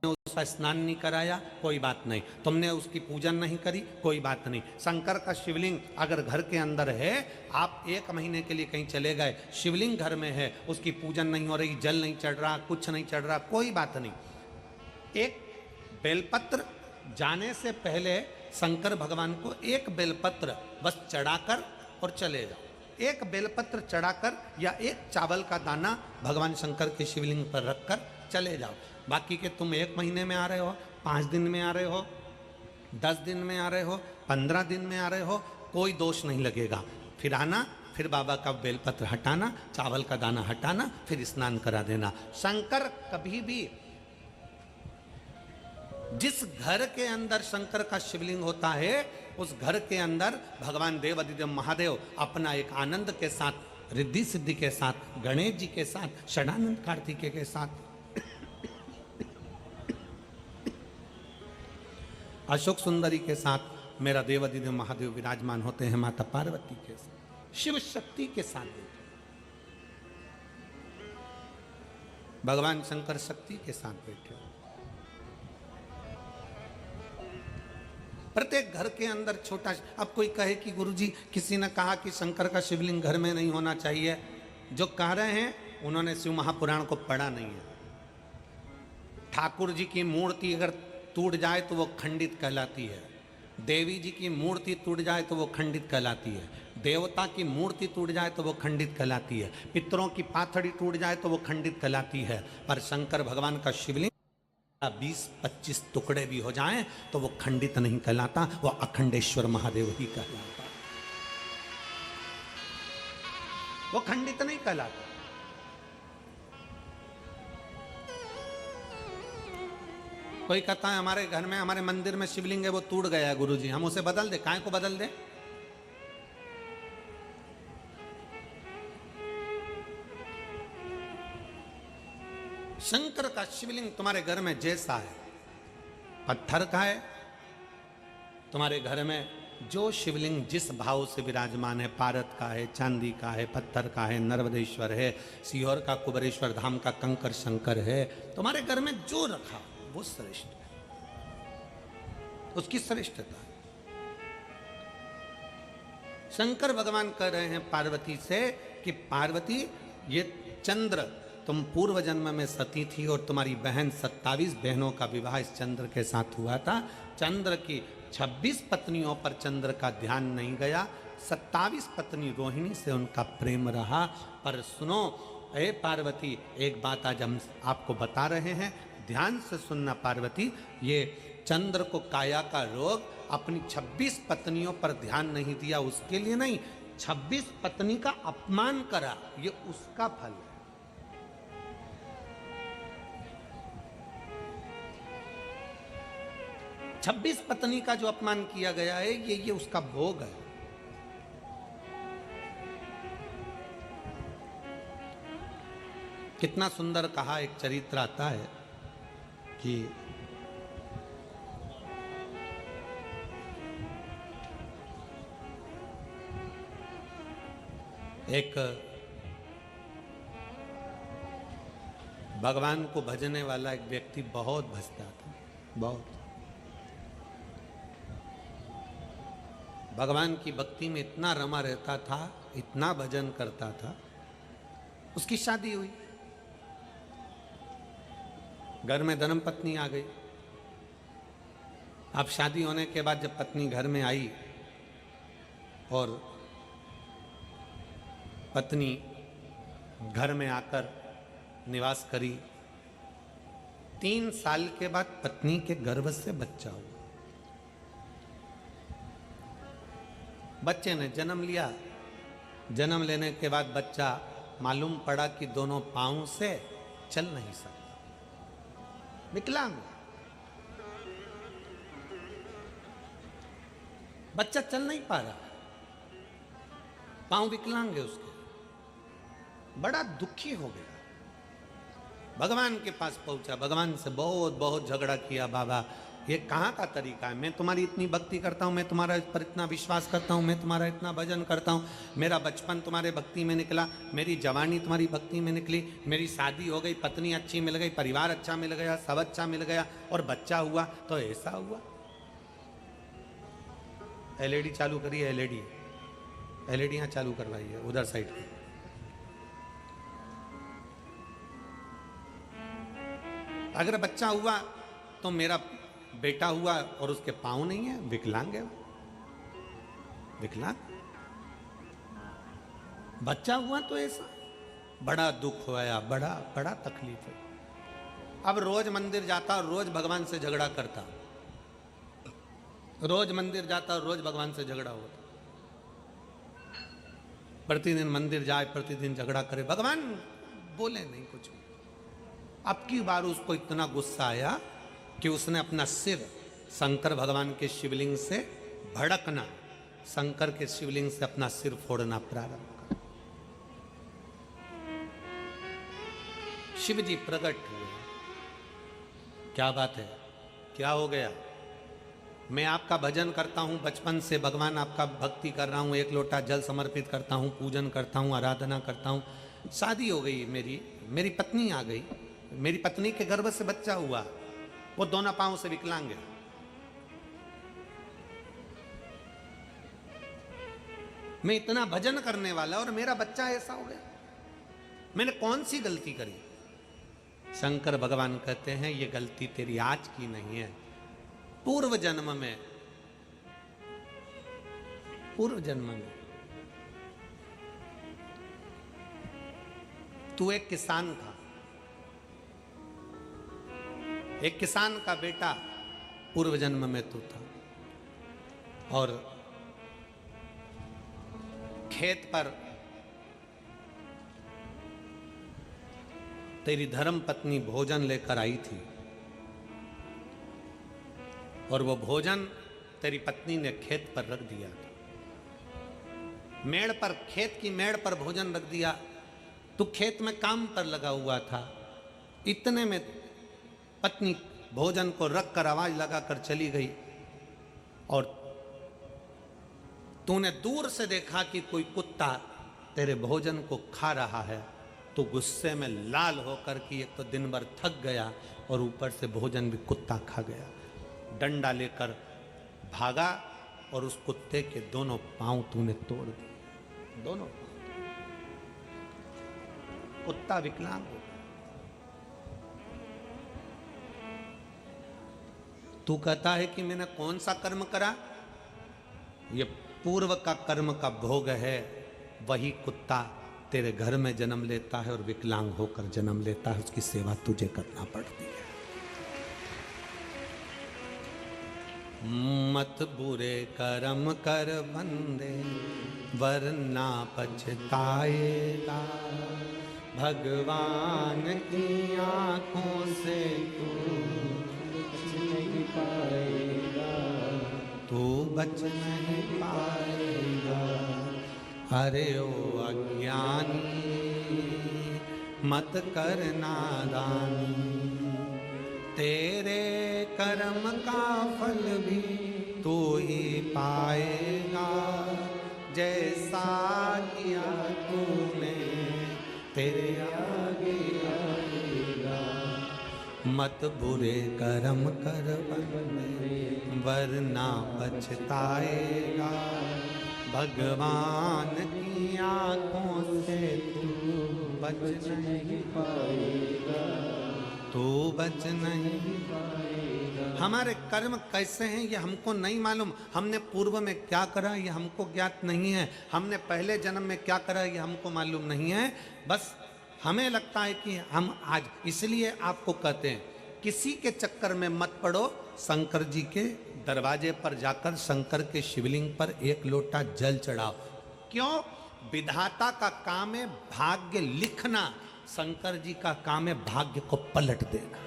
उसका स्नान नहीं कराया, कोई बात नहीं। तुमने उसकी पूजन नहीं करी, कोई बात नहीं। शंकर का शिवलिंग अगर घर के अंदर है, आप 1 महीने के लिए कहीं चले गए, शिवलिंग घर में है, उसकी पूजन नहीं हो रही, जल नहीं चढ़ रहा, कुछ नहीं चढ़ रहा, कोई बात नहीं। एक बेलपत्र जाने से पहले शंकर भगवान को एक बेलपत्र बस चढ़ाकर और चले जाओ। एक बेलपत्र चढ़ाकर या एक चावल का दाना भगवान शंकर के शिवलिंग पर रखकर चले जाओ। बाकी के तुम 1 महीने में आ रहे हो, 5 दिन में आ रहे हो, 10 दिन में आ रहे हो, 15 दिन में आ रहे हो, कोई दोष नहीं लगेगा। फिर आना, फिर बाबा का बेलपत्र हटाना, चावल का दाना हटाना, फिर स्नान करा देना। शंकर कभी भी, जिस घर के अंदर शंकर का शिवलिंग होता है, उस घर के अंदर भगवान देवाधिदेव महादेव अपना एक आनंद के साथ, रिद्धि सिद्धि के साथ, गणेश जी के साथ, षडानंद कार्तिकेय के साथ, अशोक सुंदरी के साथ मेरा देवाधिदेव महादेव विराजमान होते हैं, माता पार्वती के साथ, शिव शक्ति के साथ, भगवान शंकर शक्ति के साथ बैठे। प्रत्येक घर के अंदर छोटा, अब कोई कहे कि गुरुजी किसी ने कहा कि शंकर का शिवलिंग घर में नहीं होना चाहिए, जो कह रहे हैं उन्होंने शिव महापुराण को पढ़ा नहीं है। ठाकुर जी की मूर्ति अगर टूट जाए तो वो खंडित कहलाती है, देवी जी की मूर्ति टूट जाए तो वो खंडित कहलाती है, देवता की मूर्ति टूट जाए तो वो खंडित कहलाती है, पितरों की पाथड़ी टूट जाए तो वो खंडित कहलाती है। पर शंकर भगवान का शिवलिंग 20-25 टुकड़े भी हो जाएं तो वो खंडित नहीं कहलाता, वो अखंडेश्वर महादेव ही कहलाता, वो खंडित नहीं कहलाता। कोई कहता है हमारे घर में, हमारे मंदिर में शिवलिंग है वो टूट गया है गुरुजी, हम उसे बदल दे, काहे को बदल दे? शंकर का शिवलिंग तुम्हारे घर में जैसा है, पत्थर का है, तुम्हारे घर में जो शिवलिंग जिस भाव से विराजमान है, पारद का है, चांदी का है, पत्थर का है, नर्मदेश्वर है, सीहोर का कुबेरेश्वर धाम का कंकर शंकर है, तुम्हारे घर में जो रखा वो श्रेष्ठ है, उसकी श्रेष्ठता। शंकर भगवान कह रहे हैं पार्वती से कि पार्वती, ये चंद्र, तुम पूर्व जन्म में सती थी और तुम्हारी बहन 27 बहनों का विवाह इस चंद्र के साथ हुआ था। चंद्र की 26 पत्नियों पर चंद्र का ध्यान नहीं गया, 27 पत्नी रोहिणी से उनका प्रेम रहा। पर सुनो ए पार्वती, एक बात आज हम आपको बता रहे हैं, ध्यान से सुनना पार्वती, ये चंद्र को काया का रोग, अपनी 26 पत्नियों पर ध्यान नहीं दिया उसके लिए नहीं, 26 पत्नी का अपमान करा, ये उसका फल है। छब्बीस पत्नी का जो अपमान किया गया है, ये उसका भोग है। कितना सुंदर कहा, एक चरित्र आता है कि एक भगवान को भजने वाला एक व्यक्ति बहुत भजता था, बहुत भगवान की भक्ति में इतना रमा रहता था, इतना भजन करता था। उसकी शादी हुई, घर में धर्मपत्नी आ गई। अब शादी होने के बाद जब पत्नी घर में आई और पत्नी घर में आकर निवास करी, 3 साल के बाद पत्नी के गर्भ से बच्चा हुआ। बच्चे ने जन्म लिया। जन्म लेने के बाद बच्चा मालूम पड़ा कि दोनों पांव से चल नहीं सकता, विकलांग। बच्चा चल नहीं पा रहा, पांव विकलांग है उसके। बड़ा दुखी हो गया, भगवान के पास पहुंचा, भगवान से बहुत बहुत झगड़ा किया, बाबा ये कहाँ का तरीका है? मैं तुम्हारी इतनी भक्ति करता हूँ, मैं तुम्हारा पर इतना विश्वास करता हूँ, मैं तुम्हारा इतना भजन करता हूँ, मेरा बचपन तुम्हारे भक्ति में निकला, मेरी जवानी तुम्हारी भक्ति में निकली, मेरी शादी हो गई, पत्नी अच्छी मिल गई, परिवार अच्छा मिल गया, सब अच्छा मिल गया और बच्चा हुआ तो ऐसा हुआ। एलईडी चालू करिए, एलईडी यहाँ चालू करवाइए उधर साइड की। अगर बच्चा हुआ तो मेरा बेटा हुआ और उसके पांव नहीं है, विकलांग है, विकलांग। बच्चा हुआ तो ऐसा बड़ा दुख होया, बड़ा बड़ा तकलीफ है। अब रोज मंदिर जाता और रोज भगवान से झगड़ा करता, रोज मंदिर जाता और रोज भगवान से झगड़ा होता, प्रतिदिन मंदिर जाए, प्रतिदिन झगड़ा करे, भगवान बोले नहीं कुछ। अब की बार उसको इतना गुस्सा आया कि उसने अपना सिर शंकर भगवान के शिवलिंग से भड़कना, शंकर के शिवलिंग से अपना सिर फोड़ना प्रारंभ कर। शिव जी प्रकट हुए। क्या बात है, क्या हो गया? मैं आपका भजन करता हूं बचपन से, भगवान आपका भक्ति कर रहा हूं, एक लोटा जल समर्पित करता हूं, पूजन करता हूं, आराधना करता हूं। शादी हो गई, मेरी पत्नी आ गई, मेरी पत्नी के गर्भ से बच्चा हुआ, वो दोनों पांव से विकलांग है। मैं इतना भजन करने वाला और मेरा बच्चा ऐसा हो गया, मैंने कौन सी गलती करी? शंकर भगवान कहते हैं ये गलती तेरी आज की नहीं है, पूर्व जन्म में, पूर्व जन्म में तू एक किसान था, एक किसान का बेटा पूर्व जन्म में तू था, और खेत पर तेरी धर्म पत्नी भोजन लेकर आई थी, और वो भोजन तेरी पत्नी ने खेत पर रख दिया था। मेड़ पर, खेत की मेड़ पर भोजन रख दिया। तू खेत में काम पर लगा हुआ था, इतने में पत्नी भोजन को रखकर आवाज लगाकर चली गई, और तूने दूर से देखा कि कोई कुत्ता तेरे भोजन को खा रहा है। तो गुस्से में लाल होकर कि एक तो दिन भर थक गया और ऊपर से भोजन भी कुत्ता खा गया, डंडा लेकर भागा और उस कुत्ते के दोनों पांव तूने तोड़ दिए, दोनों पांव। कुत्ता विकलांग हो गया। तू कहता है कि मैंने कौन सा कर्म करा? ये पूर्व का कर्म का भोग है। वही कुत्ता तेरे घर में जन्म लेता है और विकलांग होकर जन्म लेता है, उसकी सेवा तुझे करना पड़ती है। मत बुरे कर्म कर बंदे, वरना पछताएगा, भगवान की आंखों से तू बच नहीं पाएगा, तू बच नहीं पाएगा। अरे ओ अज्ञानी, मत कर नादानी, तेरे कर्म का फल भी तू ही पाएगा, जैसा किया तूने तेरे आगे आएगा। मत बुरे कर्म कर बंदे, वरना पछताएगा, भगवान की आंखों से तू बच नहीं पाएगा, तू बच नहीं पाएगा। हमारे कर्म कैसे हैं ये हमको नहीं मालूम, हमने पूर्व में क्या करा ये हमको ज्ञात नहीं है, हमने पहले जन्म में क्या करा ये हमको मालूम नहीं है। बस हमें लगता है कि हम आज, इसलिए आपको कहते हैं किसी के चक्कर में मत पड़ो, शंकर जी के दरवाजे पर जाकर शंकर के शिवलिंग पर एक लोटा जल चढ़ाओ। क्यों? विधाता का काम है भाग्य लिखना, शंकर जी का काम है भाग्य को पलट देना।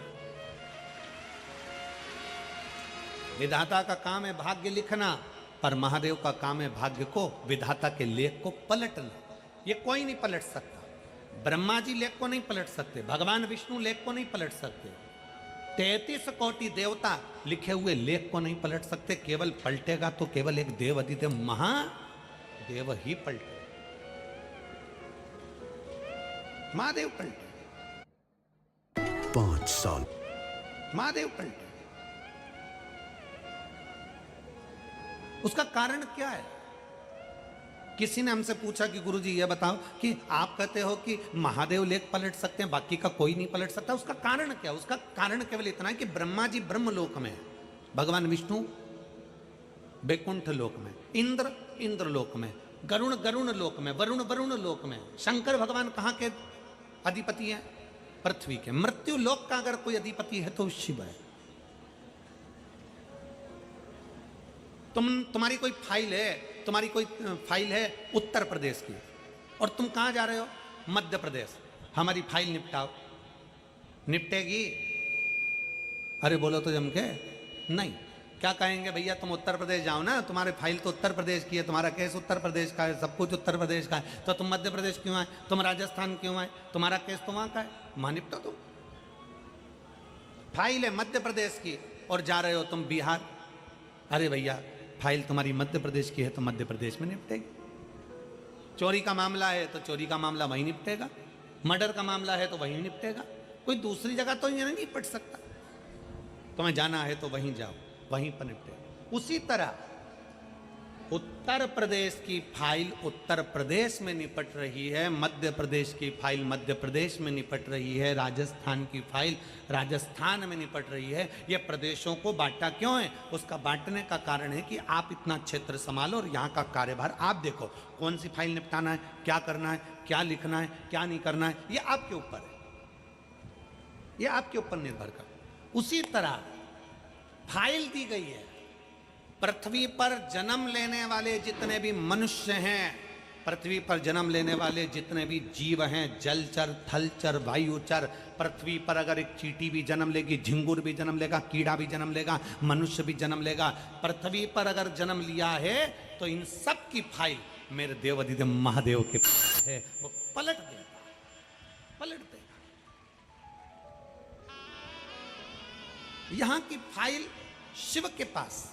विधाता का काम है भाग्य लिखना, पर महादेव का काम है भाग्य को, विधाता के लेख को पलटना। ये कोई नहीं पलट सकता। ब्रह्मा जी लेख को नहीं पलट सकते, भगवान विष्णु लेख को नहीं पलट सकते, 33 कोटि देवता लिखे हुए लेख को नहीं पलट सकते, केवल पलटेगा तो केवल एक देव अधिदेव महादेव ही पलटे। महादेव पलटे, 5 साल महादेव पलटे। उसका कारण क्या है? किसी ने हमसे पूछा कि गुरुजी ये बताओ कि आप कहते हो कि महादेव लेख पलट सकते हैं, बाकी का कोई नहीं पलट सकता, उसका कारण क्या? उसका कारण केवल इतना है कि ब्रह्मा जी ब्रह्मलोक में है, भगवान विष्णु बैकुंठ लोक में, इंद्र इंद्र लोक में, गरुण गरुण लोक में, वरुण वरुण लोक में, शंकर भगवान कहाँ के अधिपति है? पृथ्वी के। मृत्यु लोक का अगर कोई अधिपति है तो शिव है। तुम्हारी कोई फाइल है उत्तर प्रदेश की और तुम कहां जा रहे हो? मध्य प्रदेश। हमारी फाइल निपटाओ। निपटेगी? अरे बोलो तो जम के नहीं। क्या कहेंगे? भैया तुम उत्तर प्रदेश जाओ ना, तुम्हारे फाइल तो उत्तर प्रदेश की है, तुम्हारा केस उत्तर प्रदेश का है, सब कुछ उत्तर प्रदेश का है, तो तुम मध्य प्रदेश क्यों आए? तुम राजस्थान क्यों आए? तुम्हारा केस तो वहां का है, वहां निपटो तुम। फाइल है मध्य प्रदेश की और जा रहे हो तुम बिहार। अरे भैया फाइल तुम्हारी मध्य प्रदेश की है तो मध्य प्रदेश में निपटेगी। चोरी का मामला है तो चोरी का मामला वहीं निपटेगा, मर्डर का मामला है तो वहीं निपटेगा, कोई दूसरी जगह तो ये नहीं निपट सकता। तुम्हें जाना है तो वहीं जाओ, वहीं पर निपटेगा। उसी तरह उत्तर प्रदेश की फाइल उत्तर प्रदेश में निपट रही है, मध्य प्रदेश की फाइल मध्य प्रदेश में निपट रही है, राजस्थान की फाइल राजस्थान में निपट रही है। ये प्रदेशों को बांटा क्यों है? उसका बांटने का कारण है कि आप इतना क्षेत्र संभालो और यहाँ का कार्यभार आप देखो, कौन सी फाइल निपटाना है, क्या करना है, क्या लिखना है, क्या नहीं करना है, ये आपके ऊपर है, ये आपके ऊपर निर्भर कर। उसी तरह फाइल दी गई है। पृथ्वी पर जन्म लेने वाले जितने भी मनुष्य हैं, पृथ्वी पर जन्म लेने वाले जितने भी जीव हैं, जलचर, थलचर, वायुचर, पृथ्वी पर अगर एक चींटी भी जन्म लेगी, झिंगुर भी जन्म लेगा, कीड़ा भी जन्म लेगा, मनुष्य भी जन्म लेगा, पृथ्वी पर अगर जन्म लिया है तो इन सब की फाइल मेरे देव अधिदेव महादेव के पास है, वो पलट देगा, पलट देगा। यहां की फाइल शिव के पास।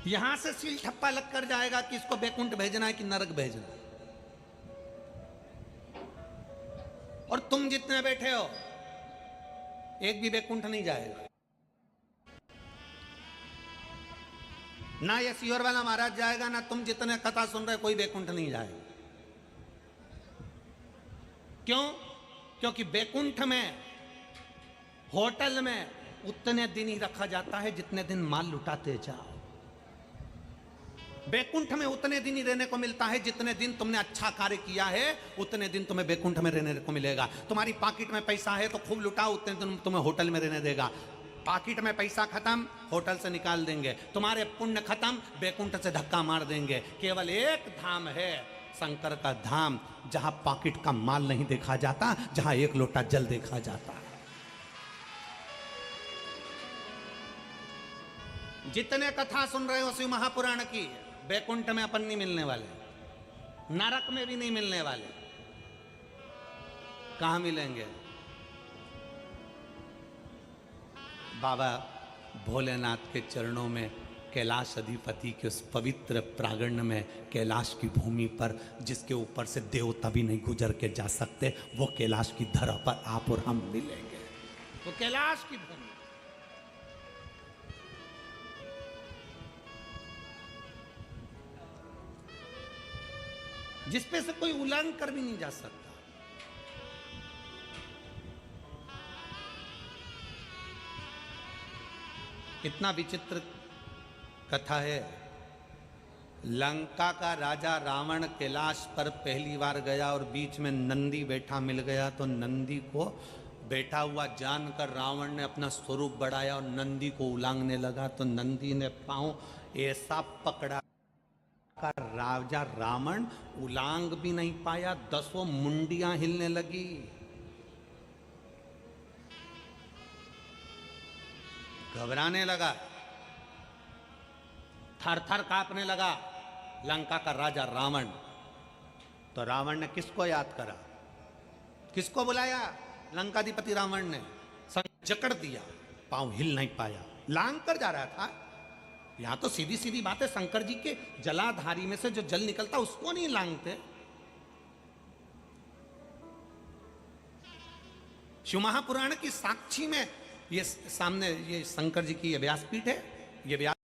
यहां से सील ठप्पा लग कर जाएगा कि इसको बैकुंठ भेजना है कि नरक भेजना है। और तुम जितने बैठे हो एक भी बैकुंठ नहीं जाएगा। ना ये सीहोर वाला महाराज जाएगा, ना तुम जितने कथा सुन रहे कोई बैकुंठ नहीं जाएगा। क्यों? क्योंकि बैकुंठ में होटल में उतने दिन ही रखा जाता है जितने दिन माल लुटाते जाओ। बैकुंठ में उतने दिन ही रहने को मिलता है जितने दिन तुमने अच्छा कार्य किया है, उतने दिन तुम्हें बैकुंठ में रहने को मिलेगा। तुम्हारी पॉकेट में पैसा है तो खूब लुटाओ, उतने दिन तुम्हें होटल में रहने देगा। पॉकेट में पैसा खत्म, होटल से निकाल देंगे। तुम्हारे पुण्य खत्म, बैकुंठ से धक्का मार देंगे। केवल एक धाम है, शंकर का धाम, जहां पॉकेट का माल नहीं देखा जाता, जहां एक लोटा जल देखा जाता है। जितने कथा सुन रहे हो शिव महापुराण की, बैकुंठ में अपन नहीं मिलने वाले, नरक में भी नहीं मिलने वाले। कहां मिलेंगे? बाबा भोलेनाथ के चरणों में, कैलाश अधिपति के उस पवित्र प्रांगण में, कैलाश की भूमि पर जिसके ऊपर से देवता भी नहीं गुजर के जा सकते, वो कैलाश की धरा पर आप और हम मिलेंगे। वो कैलाश की भूमि जिसपे से कोई उल्लंघन कर भी नहीं जा सकता। कितना विचित्र कथा है। लंका का राजा रावण कैलाश पर पहली बार गया और बीच में नंदी बैठा मिल गया, तो नंदी को बैठा हुआ जानकर रावण ने अपना स्वरूप बढ़ाया और नंदी को उलांघने लगा। तो नंदी ने पांव ऐसा पकड़ा का राजा रावण उलांग भी नहीं पाया, 10 मुंडियां हिलने लगी। घबराने लगा, थर थर कांपने लगा लंका का राजा रावण। तो रावण ने किसको याद करा? किसको बुलाया? लंकाधिपति रावण ने। जकड़ दिया, पांव हिल नहीं पाया, लांग कर जा रहा था। यहां तो सीधी सीधी बात है, शंकर जी के जलाधारी में से जो जल निकलता उसको नहीं लांगते। शिव महापुराण की साक्षी में ये सामने ये शंकर जी की ये व्यासपीठ है, ये व्यास